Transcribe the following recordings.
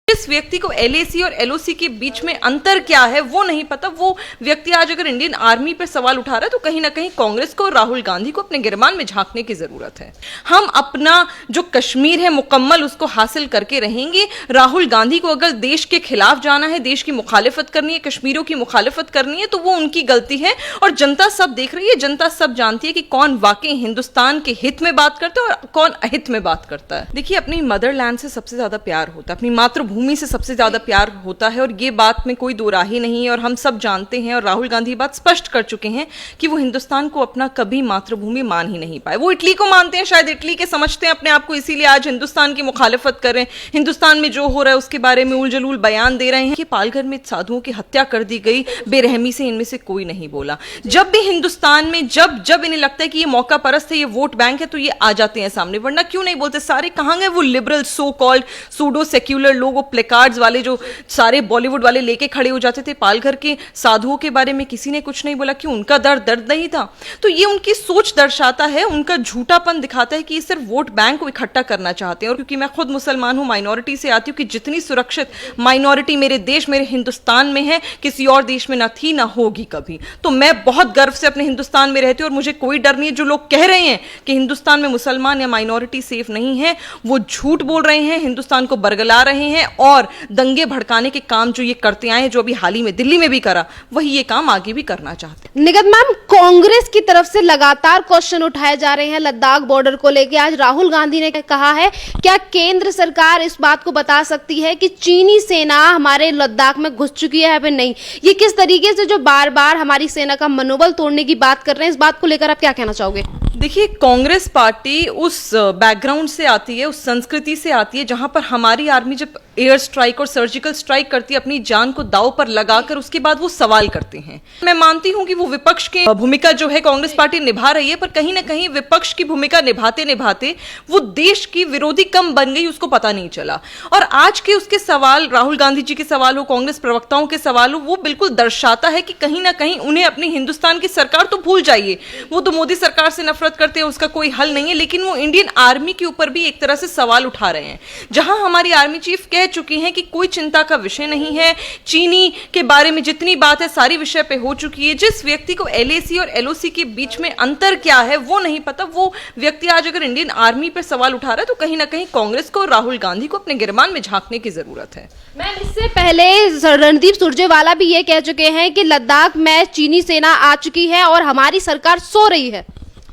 जिस व्यक्ति को एलएसी और एलओसी के बीच में अंतर क्या है वो नहीं पता, वो व्यक्ति आज अगर इंडियन आर्मी पर सवाल उठा रहा है तो कहीं ना कहीं कांग्रेस को और राहुल गांधी को अपने गिरबान में झांकने की जरूरत है। हम अपना जो कश्मीर है मुकम्मल उसको हासिल करके रहेंगे। राहुल गांधी को अगर देश के खिलाफ जाना है, देश की मुखालिफत करनी है, कश्मीरियों की मुखालिफत करनी है तो वो उनकी गलती है और जनता सब देख रही है, जनता सब जानती है कि कौन वाकई हिंदुस्तान के हित में बात करता है और कौन अहित में बात करता है। देखिए, अपनी मदरलैंड से सबसे ज्यादा प्यार होता है, अपनी मातृभूमि से सबसे ज्यादा प्यार होता है और ये बात में कोई दो राही नहीं है और हम सब जानते हैं और राहुल गांधी बात स्पष्ट कर चुके हैं कि वो हिंदुस्तान को अपना कभी मातृभूमि मान ही नहीं पाए। वो इटली को मानते हैं, शायद इटली के समझते हैं अपने आप को, इसीलिए आज हिंदुस्तान की मुखालिफत कर रहे हैं, हिंदुस्तान में जो हो रहा है उसके बारे में उलझुल बयान दे रहे हैं कि पालघर में साधुओं की हत्या कर दी गई, बेरहमी से इनमें से कोई नहीं बोला। जब भी हिंदुस्तान में जब इन्हें लगता है कि ये मौका परस्त है, ये वोट बैंक है, तो ये आ जाते हैं सामने, वरना क्यों नहीं बोलते। सारे कहां गए वो liberal so called pseudo secular लोग, वो प्लेकार्ड्स वाले जो सारे बॉलीवुड वाले लेके खड़े हो जाते थे। पालघर के साधुओं के बारे में किसी ने कुछ नहीं बोला, क्यों? उनका दर्द नहीं था। तो ये उनकी सोच दर्शाता है, उनका झूठापन दिखाता है कि ये सिर्फ वोट बैंक को इकट्ठा करना चाहते हैं। और क्योंकि मैं खुद मुसलमान हूं, माइनॉरिटी से आती हूं, कि जितनी सुरक्षित माइनॉरिटी मेरे देश, मेरे हिंदुस्तान में है, किसी और देश में ना थी ना होगी कभी। तो मैं बहुत गर्व से अपने हिंदुस्तान में रहती हूं और मुझे कोई डर नहीं है। जो लोग कह रहे हैं कि हिंदुस्तान में मुसलमान या माइनॉरिटी सेफ नहीं है, वो झूठ बोल रहे हैं, हिंदुस्तान को बरगला रहे हैं और दंगे भड़काने के काम जो ये करते आए हैं, जो अभी हाल ही में दिल्ली में भी करा, वही ये काम आगे भी करना चाहते हैं। निगत मैम, कांग्रेस की तरफ से लगातार क्वेश्चन उठाए जा रहे हैं लद्दाख बॉर्डर को लेकर। आज राहुल गांधी ने कहा है, क्या केंद्र सरकार इस बात को बता सकती है कि चीनी सेना हमारे लद्दाख में घुस चुकी है या फिर नहीं? ये किस तरीके से जो बार बार हमारी सेना का मनोबल तोड़ने की बात कर रहे हैं, इस बात को लेकर आप क्या कहना चाहोगे? देखिए, कांग्रेस पार्टी उस बैकग्राउंड से आती है, उस संस्कृति से आती है जहां पर हमारी आर्मी जब एयर स्ट्राइक और सर्जिकल स्ट्राइक करती है, अपनी जान को दांव पर लगाकर उसके बाद वो सवाल करते हैं। मैं मानती हूं कि वो विपक्ष की भूमिका जो है कांग्रेस पार्टी निभा रही है, पर कहीं ना कहीं विपक्ष की भूमिका निभाते निभाते वो देश की विरोधी कम बन गई, उसको पता नहीं चला। और आज के उसके सवाल, राहुल गांधी जी के सवाल हो, कांग्रेस प्रवक्ताओं के सवाल हो, वो बिल्कुल दर्शाता है कि कहीं ना कहीं उन्हें अपनी हिंदुस्तान की सरकार तो भूल जाइए, वो तो मोदी सरकार से नफरत करते हैं, उसका कोई हल नहीं है, लेकिन वो इंडियन आर्मी के ऊपर भी एक तरह से सवाल उठा रहे हैं। जहां हमारी आर्मी चीफ कह चुकी हैं कि कोई चिंता का विषय नहीं है, चीनी के बारे में जितनी बात है सारी विषय पे हो चुकी है। जिस व्यक्ति को एलएसी और एलओसी के बीच में अंतर क्या है वो नहीं पता, वो व्यक्ति आज अगर इंडियन आर्मी पर सवाल उठा रहा है तो कहीं ना कहीं कांग्रेस को और राहुल गांधी को अपने गिरबान में झांकने की जरूरत है। मैम, इससे पहले रणदीप सुरजेवाला भी ये कह चुके हैं कि लद्दाख में चीनी सेना आ चुकी है और हमारी सरकार सो रही है।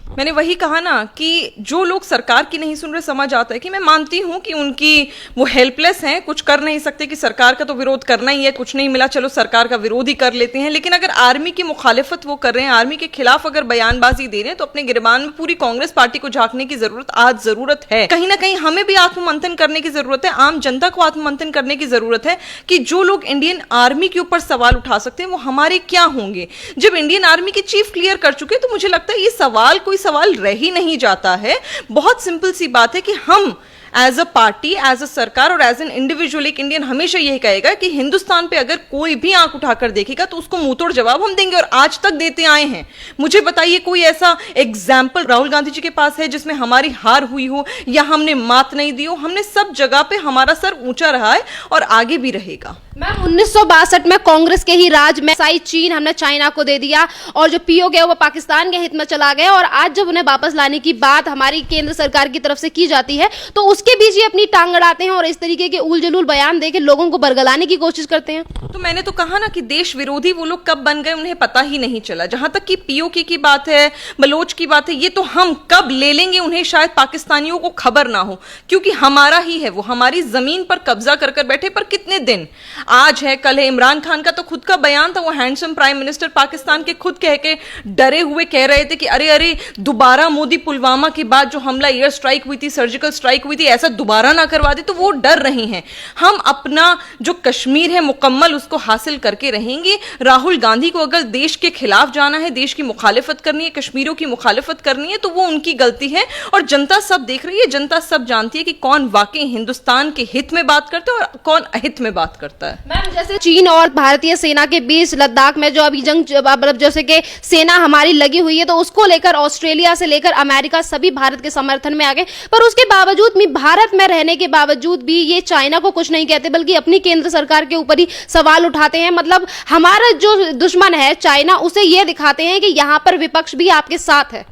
मैंने वही कहा ना कि जो लोग सरकार की नहीं सुन रहे, समझ आता है कि मैं मानती हूं कि उनकी वो हेल्पलेस हैं, कुछ कर नहीं सकते, कि सरकार का तो विरोध करना ही है, कुछ नहीं मिला चलो सरकार का विरोध ही कर लेते हैं। लेकिन अगर आर्मी की मुखालिफत वो कर रहे हैं, आर्मी के खिलाफ अगर बयानबाजी दे रहे हैं, तो अपने गिरबान में पूरी कांग्रेस पार्टी को झांकने की जरूरत आज जरूरत है। कहीं ना कहीं हमें भी आत्ममंथन करने की जरूरत है, आम जनता को आत्ममंथन करने की जरूरत है कि जो लोग इंडियन आर्मी के ऊपर सवाल उठा सकते हैं वो हमारे क्या होंगे। जब इंडियन आर्मी के चीफ क्लियर कर चुके तो मुझे लगता है ये सवाल कोई सवाल रह ही नहीं जाता है। बहुत सिंपल सी बात है कि हम as a party, as a सरकार और एज एन इंडिविजुअल, एक इंडियन हमेशा यही कहेगा कि हिंदुस्तान पे अगर कोई भी आंख उठाकर देखेगा तो उसको मुंहतोड़ जवाब हम देंगे, और आज तक देते आए हैं। मुझे बताइए कोई ऐसा एग्जाम्पल राहुल गांधी जी के पास है जिसमें हमारी हार हुई हो या हमने मात नहीं दी हो? हमने सब जगह पे हमारा सर ऊंचा रहा है और आगे भी रहेगा। मैम, 1962 में कांग्रेस के ही राज में साई चीन हमने चाइना को दे दिया और जो पीओके वो पाकिस्तान के हित में चला गया, और आज जब उन्हें वापस लाने की बात हमारी केंद्र सरकार की तरफ से की जाती है तो उसके बीच ये अपनी टांग अड़ाते हैं और इस तरीके के उलझुल बयान देके लोगों को बरगलाने की कोशिश करते हैं। तो मैंने तो कहा ना कि देश विरोधी वो लोग कब बन गए उन्हें पता ही नहीं चला। जहां तक कि पीओके की बात है, बलोच की बात है, ये तो हम कब ले लेंगे उन्हें शायद पाकिस्तानियों को खबर ना हो, क्योंकि हमारा ही है वो, हमारी जमीन पर कब्जा कर बैठे। पर कितने दिन, आज है कल है। इमरान खान का तो खुद का बयान था, वो हैंडसम प्राइम मिनिस्टर पाकिस्तान के, खुद कह के डरे हुए कह रहे थे कि अरे दोबारा मोदी पुलवामा के बाद जो हमला एयर स्ट्राइक हुई थी, सर्जिकल स्ट्राइक हुई थी, ऐसा दोबारा ना करवा दे। तो वो डर रहे हैं। हम अपना जो कश्मीर है मुकम्मल उसको हासिल करके रहेंगे। राहुल गांधी को अगर देश के खिलाफ जाना है, देश की मुखालिफत करनी है, कश्मीरियों की मुखालिफत करनी है, तो वो उनकी गलती है और जनता सब देख रही है, जनता सब जानती है कि कौन वाकई हिंदुस्तान के हित में बात करता है और कौन अहित में बात करता है। मैम, जैसे चीन और भारतीय सेना के बीच लद्दाख में जो अभी जंग, मतलब जैसे कि सेना हमारी लगी हुई है, तो उसको लेकर ऑस्ट्रेलिया से लेकर अमेरिका सभी भारत के समर्थन में आ गए, पर उसके बावजूद भी भारत में रहने के बावजूद भी ये चाइना को कुछ नहीं कहते, बल्कि अपनी केंद्र सरकार के ऊपर ही सवाल उठाते हैं। मतलब हमारा जो दुश्मन है चाइना, उसे ये दिखाते हैं कि यहाँ पर विपक्ष भी आपके साथ है।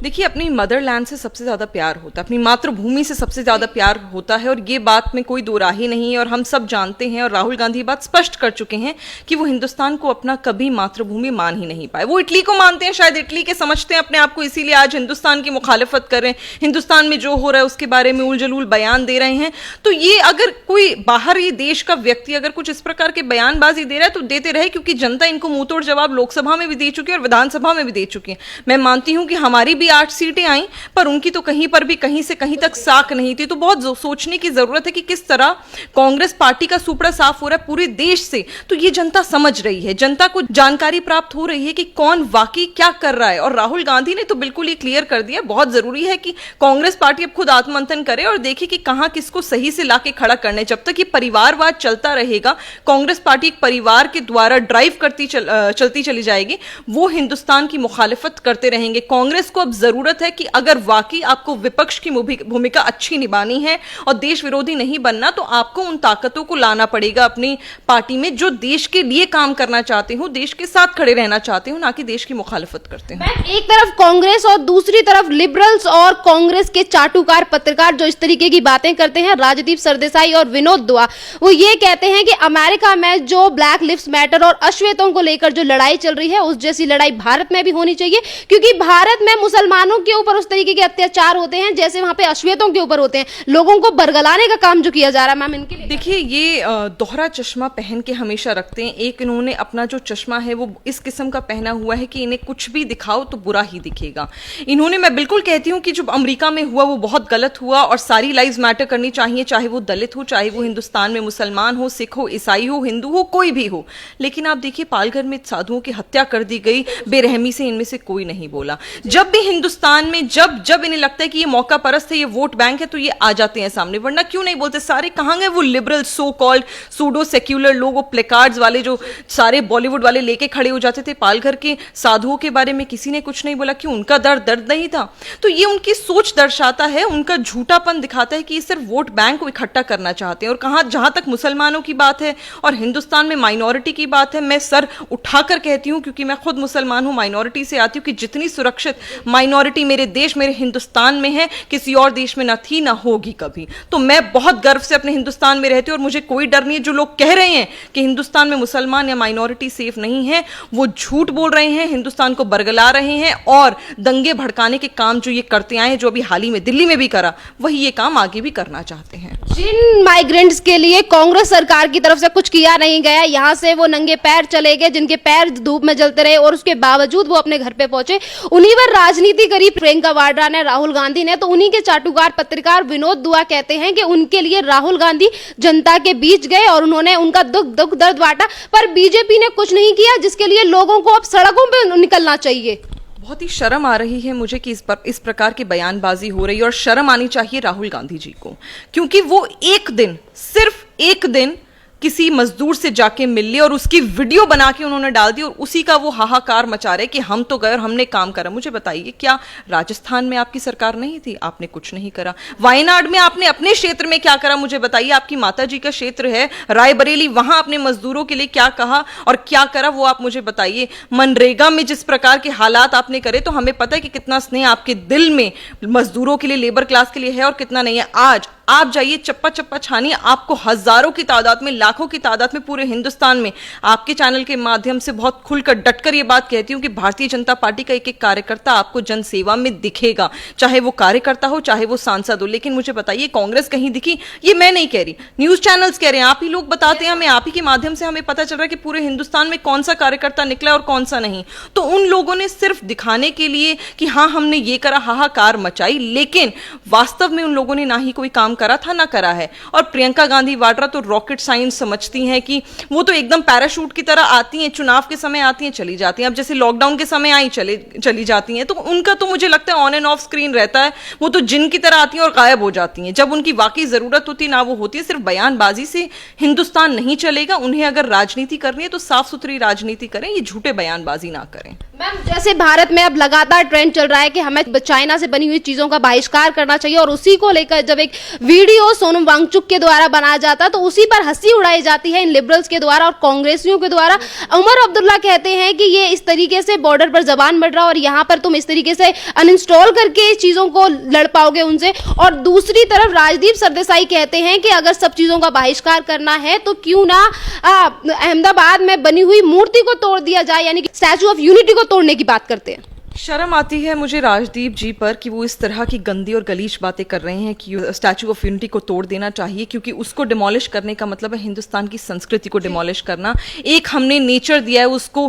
देखिए, अपनी मदरलैंड से सबसे ज़्यादा प्यार होता है, अपनी मातृभूमि से सबसे ज़्यादा प्यार होता है, और ये बात में कोई दो राही नहीं है, और हम सब जानते हैं, और राहुल गांधी बात स्पष्ट कर चुके हैं कि वो हिंदुस्तान को अपना कभी मातृभूमि मान ही नहीं पाए। वो इटली को मानते हैं, शायद इटली के समझते हैं अपने आप को, इसीलिए आज हिंदुस्तान की मुखालिफत कर रहे हैं, हिंदुस्तान में जो हो रहा है उसके बारे में उलझुल बयान दे रहे हैं। तो ये अगर कोई बाहरी देश का व्यक्ति अगर कुछ इस प्रकार के बयानबाजी दे रहा है तो देते रहे, क्योंकि जनता इनको मुंह तोड़ जवाब लोकसभा में भी दे चुकी है और विधानसभा में भी दे चुकी है। मैं मानती हूं कि हमारी भी 8 सीटें आई, पर उनकी तो कहीं पर भी कहीं से कहीं तक साख नहीं थी। तो बहुत सोचने की जरूरत है कि किस तरह कांग्रेस पार्टी का सुपड़ा साफ हो रहा है पूरे देश से। तो ये जनता समझ रही है, जनता को जानकारी प्राप्त हो रही है कि कौन वाकई क्या कर रहा है, और राहुल गांधी ने तो बिल्कुल ही क्लियर कर दिया। बहुत जरूरी है कि कांग्रेस पार्टी अब खुद आत्ममंथन करे और देखे कि कहां किसको सही से लाके खड़ा करने। जब तक ये परिवारवाद चलता रहेगा, कांग्रेस पार्टी एक परिवार के द्वारा ड्राइव करती चलती चली जाएगी, वो हिंदुस्तान की मुखालिफत करते रहेंगे। कांग्रेस को अब जरूरत है कि अगर वाकई आपको विपक्ष की भूमिका अच्छी निभानी है और देश विरोधी नहीं बनना, तो आपको उन ताकतों को लाना पड़ेगा अपनी पार्टी में जो देश के लिए काम करना चाहते हो, देश के साथ खड़े रहना चाहते हो, ना कि देश की मुखालिफत करते हो। एक तरफ कांग्रेस और दूसरी तरफ लिबरल्स और कांग्रेस के चाटुकार पत्रकार जो इस तरीके की बातें करते हैं, राजदीप सरदेसाई और विनोद दुआ, वो ये कहते हैं कि अमेरिका में जो ब्लैक लिव्स मैटर और अश्वेतों को लेकर जो लड़ाई चल रही है, उस जैसी लड़ाई भारत में भी होनी चाहिए, क्योंकि भारत में मुसलमानों के ऊपर उस तरीके के अत्याचार होते हैं जैसे वहां पे अश्वेतों के ऊपर होते हैं। लोगों को बरगलाने का काम जो किया जा रहा है, मैम इनके लिए देखिए, ये दोहरा चश्मा पहन के हमेशा रखते हैं। एक इन्होंने अपना जो चश्मा है वो इस किस्म का पहना हुआ है कि इन्हें कुछ भी दिखाओ तो बुरा ही दिखेगा। इन्होंने, मैं बिल्कुल कहती हूं कि जो अमेरिका में हुआ वो बहुत गलत हुआ, और सारी लाइव्स मैटर करनी चाहिए, चाहे वो दलित हो, चाहे वो हिंदुस्तान में मुसलमान हो, सिख हो, ईसाई हो, हिंदू हो, कोई भी हो। लेकिन आप देखिए, पालघर में साधुओं की हत्या कर दी गई बेरहमी से, इनमें से कोई नहीं बोला। जब भी हिंदुस्तान में जब इन्हें लगता है कि ये मौका परस्त है, ये वोट बैंक है, तो ये आ जाते हैं सामने, वरना क्यों नहीं बोलते। सारे कहां गए वो liberal so called pseudo secular लोग, वो प्लेकार्ड्स वाले जो सारे बॉलीवुड वाले लेके खड़े हो जाते थे। पालघर के साधुओं के बारे में किसी ने कुछ नहीं बोला, क्यों? उनका दर्द नहीं था। तो ये उनकी सोच दर्शाता है, उनका झूठापन दिखाता है कि ये सिर्फ वोट बैंक को इकट्ठा करना चाहते हैं। और कहां, जहां तक मुसलमानों की बात है और हिंदुस्तान में माइनॉरिटी की बात है, मैं सर उठाकर कहती हूं, क्योंकि मैं खुद मुसलमान हूं, माइनॉरिटी से आती हूं, कि जितनी सुरक्षित माइनॉरिटी मेरे देश, मेरे हिंदुस्तान में है, किसी और देश में ना थी ना होगी कभी। तो मैं बहुत गर्व से अपने हिंदुस्तान में रहती हूं, और मुझे कोई डर नहीं है। जो लोग कह रहे हैं कि हिंदुस्तान में मुसलमान या माइनॉरिटी सेफ नहीं है, वो झूठ बोल रहे हैं, हिंदुस्तान को बरगला रहे हैं, और दंगे भड़काने के काम जो ये करते आए, जो अभी हाल ही में दिल्ली में भी करा, वही ये काम आगे भी करना चाहते हैं। जिन माइग्रेंट्स के लिए कांग्रेस सरकार की तरफ से कुछ किया नहीं गया, यहां से वो नंगे पैर चले गए, जिनके पैर धूप में जलते रहे और उसके बावजूद वो अपने घर पे पहुंचे, उन्हीं पर राजनीति करी प्रियंका वाड्रा ने, राहुल गांधी ने। तो उन्हीं के चाटुकार पत्रकार विनोद दुआ कहते हैं कि उनके लिए राहुल गांधी जनता के बीच गए और उन्होंने उनका दुख दर्द बांटा, पर बीजेपी ने कुछ नहीं किया, जिसके लिए लोगों को अब सड़कों पे निकलना चाहिए। बहुत ही शर्म आ रही है मुझे कि इस प्रकार की बयानबाजी हो रही है, और शर्म आनी चाहिए राहुल गांधी जी को, क्योंकि वो एक दिन, सिर्फ एक दिन किसी मजदूर से जाके मिल लिए और उसकी वीडियो बना के उन्होंने डाल दी, और उसी का वो हाहाकार मचा रहे कि हम तो गए और हमने काम करा। मुझे बताइए, क्या राजस्थान में आपकी सरकार नहीं थी? आपने कुछ नहीं करा। वायनाड में आपने अपने क्षेत्र में क्या करा? मुझे बताइए। आपकी माता जी का क्षेत्र है रायबरेली, वहां आपने मजदूरों के लिए क्या कहा और क्या करा, वो आप मुझे बताइए। मनरेगा में जिस प्रकार के हालात आपने करे, तो हमें पता है कि कितना स्नेह आपके दिल में मजदूरों के लिए, लेबर क्लास के लिए है और कितना नहीं है। आज आप जाइए, चप्पा चप्पा छानिए, आपको हजारों की तादाद में, लाखों की तादाद में पूरे हिंदुस्तान में, आपके चैनल के माध्यम से बहुत खुलकर डटकर ये बात कहती हूं कि भारतीय जनता पार्टी का एक एक कार्यकर्ता आपको जनसेवा में दिखेगा, चाहे वो कार्यकर्ता हो, चाहे वो सांसद हो। लेकिन मुझे बताइए, कांग्रेस कहीं दिखी? ये मैं नहीं कह रही, न्यूज चैनल्स कह रहे हैं, आप ही लोग बताते हैं हमें, आप ही के माध्यम से हमें पता चल रहा है कि पूरे हिंदुस्तान में कौन सा कार्यकर्ता निकला और कौन सा नहीं। तो उन लोगों ने सिर्फ दिखाने के लिए कि हाँ हमने ये करा, हाहाकार मचाई, लेकिन वास्तव में उन लोगों ने ना ही कोई काम करा था ना करा है। और प्रियंका गांधी वाड्रा तो रॉकेट साइंस समझती हैं कि वो तो एकदम पैराशूट की तरह आती हैं, चुनाव के समय आती हैं, चली जाती हैं। अब जैसे लॉकडाउन के समय आई चली जाती हैं, तो उनका तो मुझे लगता है ऑन एंड ऑफ स्क्रीन रहता है। वो तो जिन की तरह आती हैं और गायब हो जाती हैं। जब उनकी वाकई जरूरत होती है ना वो होती है। सिर्फ बयानबाजी से हिंदुस्तान नहीं चलेगा। उन्हें अगर राजनीति करनी है तो साफ सुथरी राजनीति करें, ये झूठे बयानबाजी ना करें। मैम, जैसे भारत में अब लगातार ट्रेंड चल रहा है कि हमें चाइना से बनी हुई चीजों का बहिष्कार करना चाहिए, और उसी को लेकर जब एक वीडियो सोनम वांगचुक के द्वारा बनाया जाता है तो उसी पर हंसी उड़ाई जाती है इन लिबरल्स के द्वारा और कांग्रेसियों के द्वारा। उमर अब्दुल्ला कहते हैं कि ये इस तरीके से बॉर्डर पर जबान बढ़ रहा है और यहाँ पर तुम इस तरीके से अनइंस्टॉल करके चीजों को लड़ पाओगे उनसे। और दूसरी तरफ राजदीप सरदेसाई कहते हैं कि अगर सब चीजों का बहिष्कार करना है तो क्यों ना अहमदाबाद में बनी हुई मूर्ति को तोड़ दिया जाए, यानी कि स्टैचू ऑफ यूनिटी को तोड़ने की बात करते हैं। शर्म आती है मुझे राजदीप जी पर कि वो इस तरह की गंदी और गलीच बातें कर रहे हैं कि स्टैचू ऑफ यूनिटी को तोड़ देना चाहिए, क्योंकि उसको डिमोलिश करने का मतलब है हिंदुस्तान की संस्कृति को डिमोलिश करना। एक हमने नेचर दिया है उसको,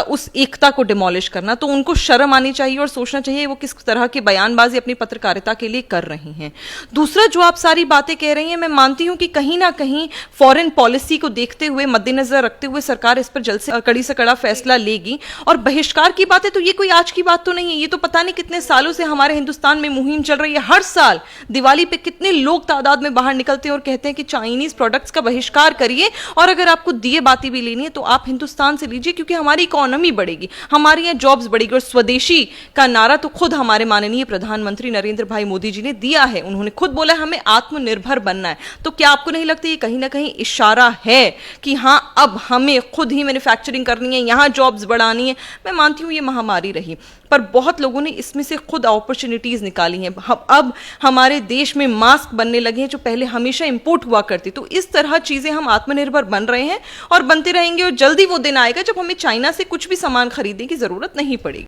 उस एकता को डिमोलिश करना। तो उनको शर्म आनी चाहिए और सोचना चाहिए वो किस तरह की बयानबाजी अपनी पत्रकारिता के लिए कर रही हैं। दूसरा, जो आप सारी बातें कह रही हैं, मैं मानती हूं कि कहीं ना कहीं फॉरेन पॉलिसी को देखते हुए, मद्देनजर रखते हुए सरकार इस पर जल्द से कड़ा फैसला लेगी। और बहिष्कार की बात है तो ये कोई आज की बात तो नहीं है। ये तो पता नहीं कितने सालों से हमारे हिंदुस्तान में मुहिम चल रही है। हर साल दिवाली पे कितने लोग तादाद में बाहर निकलते हैं और कहते हैं कि चाइनीज प्रोडक्ट्स का बहिष्कार करिए, और अगर आपको दिए बाती भी लेनी है तो आप हिंदुस्तान से लीजिए, क्योंकि हमारी इकोनॉमी बढ़ेगी, हमारे यहाँ जॉब्स बढ़ेगी। और स्वदेशी का नारा तो खुद हमारे माननीय प्रधानमंत्री नरेंद्र भाई मोदी जी ने दिया है। उन्होंने खुद बोला हमें आत्मनिर्भर बनना है। तो क्या आपको नहीं लगता ये कहीं ना कहीं इशारा है कि हाँ, अब हमें खुद ही मैन्युफैक्चरिंग करनी है, यहाँ जॉब्स बढ़ानी है? मैं मानती हूँ ये महामारी रही, पर बहुत लोगों ने इसमें से खुद अपॉर्चुनिटीज निकाली हैं। अब हमारे देश में मास्क बनने लगे हैं जो पहले हमेशा इंपोर्ट हुआ करती। तो इस तरह चीजें हम आत्मनिर्भर बन रहे हैं और बनते रहेंगे, और जल्दी वो दिन आएगा जब हमें चाइना से कुछ भी सामान खरीदने की जरूरत नहीं पड़ेगी।